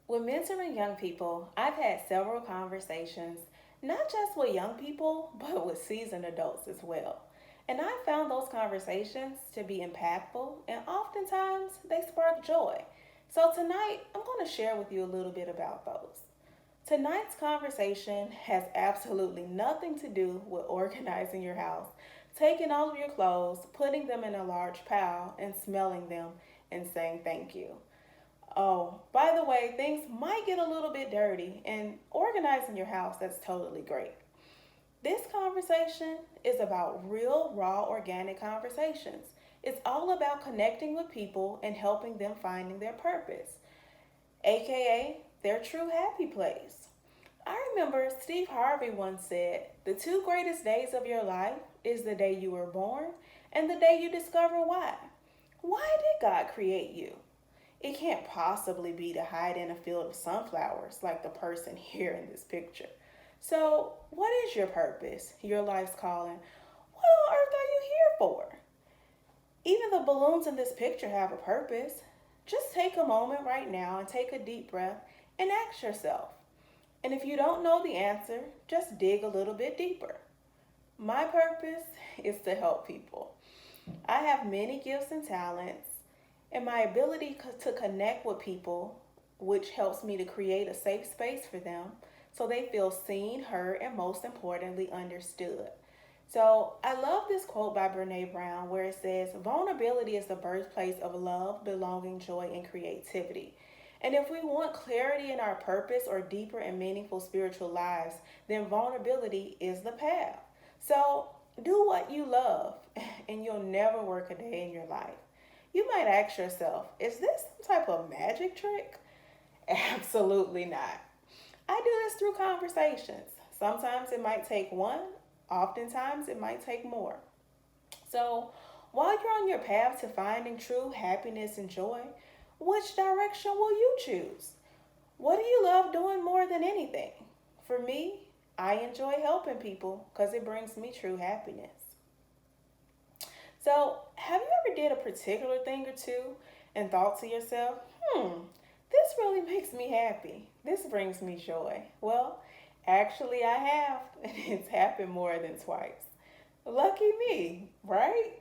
When mentoring young people, I've had several conversations, not just with young people, but with seasoned adults as well. And I found those conversations to be impactful and oftentimes they spark joy. So tonight, I'm going to share with you a little bit about those. Tonight's conversation has absolutely nothing to do with organizing your house, taking all of your clothes, putting them in a large pile, and smelling them and saying thank you. Oh, by the way, things might get a little bit dirty, and organizing your house, that's totally great. This conversation is about real, raw, organic conversations. It's all about connecting with people and helping them finding their purpose, aka their true happy place. I remember Steve Harvey once said, "The two greatest days of your life is the day you were born and the day you discover why." Why did God create you? It can't possibly be to hide in a field of sunflowers like the person here in this picture. So, what is your purpose? Your life's calling. What on earth are you here for? Even the balloons in this picture have a purpose. Just take a moment right now and take a deep breath and ask yourself. And if you don't know the answer, just dig a little bit deeper. My purpose is to help people. I have many gifts and talents, and my ability to connect with people, which helps me to create a safe space for them so they feel seen, heard, and most importantly, understood. So I love this quote by Brene Brown where it says, "Vulnerability is the birthplace of love, belonging, joy, and creativity." And if we want clarity in our purpose or deeper and meaningful spiritual lives, then vulnerability is the path. So do what you love, and you'll never work a day in your life. You might ask yourself, is this some type of magic trick? Absolutely not. I do this through conversations. Sometimes it might take one, oftentimes it might take more. So, while you're on your path to finding true happiness and joy, which direction will you choose? What do you love doing more than anything? For me, I enjoy helping people because it brings me true happiness. So, have you ever did a particular thing or two and thought to yourself, this really makes me happy. This brings me joy. Well, actually, I have, and it's happened more than twice. Lucky me, right?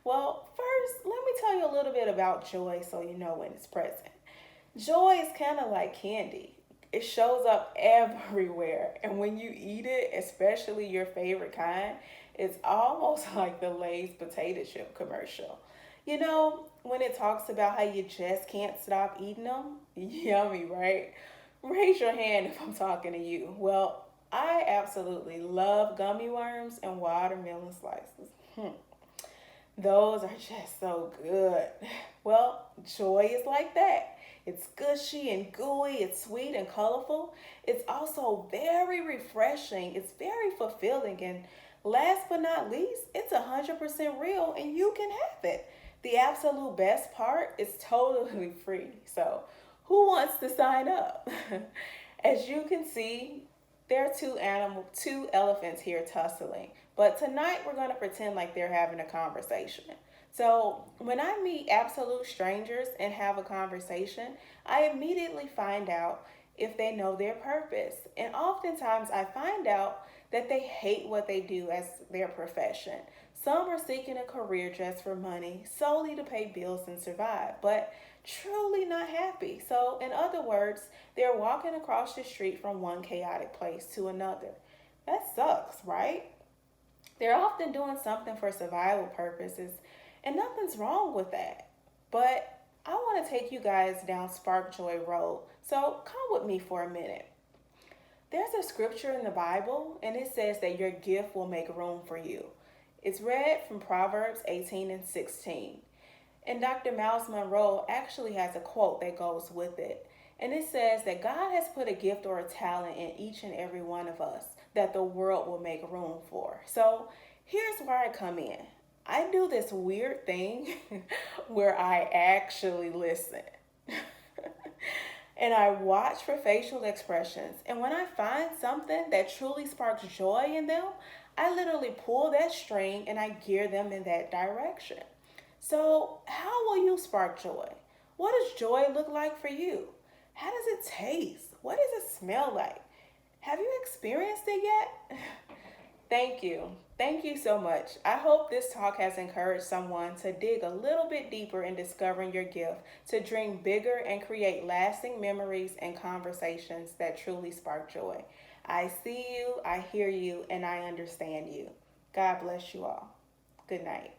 Well, first, let me tell you a little bit about joy so you know when it's present. Joy is kind of like candy. It shows up everywhere, and when you eat it, especially your favorite kind, it's almost like the Lay's potato chip commercial. You know, when it talks about how you just can't stop eating them? Yummy, right? Raise your hand if I'm talking to you. Well, I absolutely love gummy worms and watermelon slices. Those are just so good. Well, joy is like that. It's gushy and gooey, it's sweet and colorful. It's also very refreshing, it's very fulfilling, and last but not least, it's 100% real and you can have it. The absolute best part is totally free. So, who wants to sign up? As you can see, there are two elephants here tussling. But tonight we're going to pretend like they're having a conversation. So, when I meet absolute strangers and have a conversation, I immediately find out if they know their purpose. And oftentimes I find out that they hate what they do as their profession. Some are seeking a career just for money, solely to pay bills and survive, but truly not happy. So, in other words, they're walking across the street from one chaotic place to another. That sucks, right? They're often doing something for survival purposes, and nothing's wrong with that. But I want to take you guys down Spark Joy Road, so come with me for a minute. There's a scripture in the Bible, and it says that your gift will make room for you. It's read from Proverbs 18 and 16. And Dr. Miles Monroe actually has a quote that goes with it. And it says that God has put a gift or a talent in each and every one of us that the world will make room for. So here's where I come in. I do this weird thing where I actually listen. And I watch for facial expressions. And when I find something that truly sparks joy in them, I literally pull that string and I gear them in that direction. So, how will you spark joy? What does joy look like for you? How does it taste? What does it smell like? Have you experienced it yet? Thank you. Thank you so much. I hope this talk has encouraged someone to dig a little bit deeper in discovering your gift, to dream bigger and create lasting memories and conversations that truly spark joy. I see you, I hear you, and I understand you. God bless you all. Good night.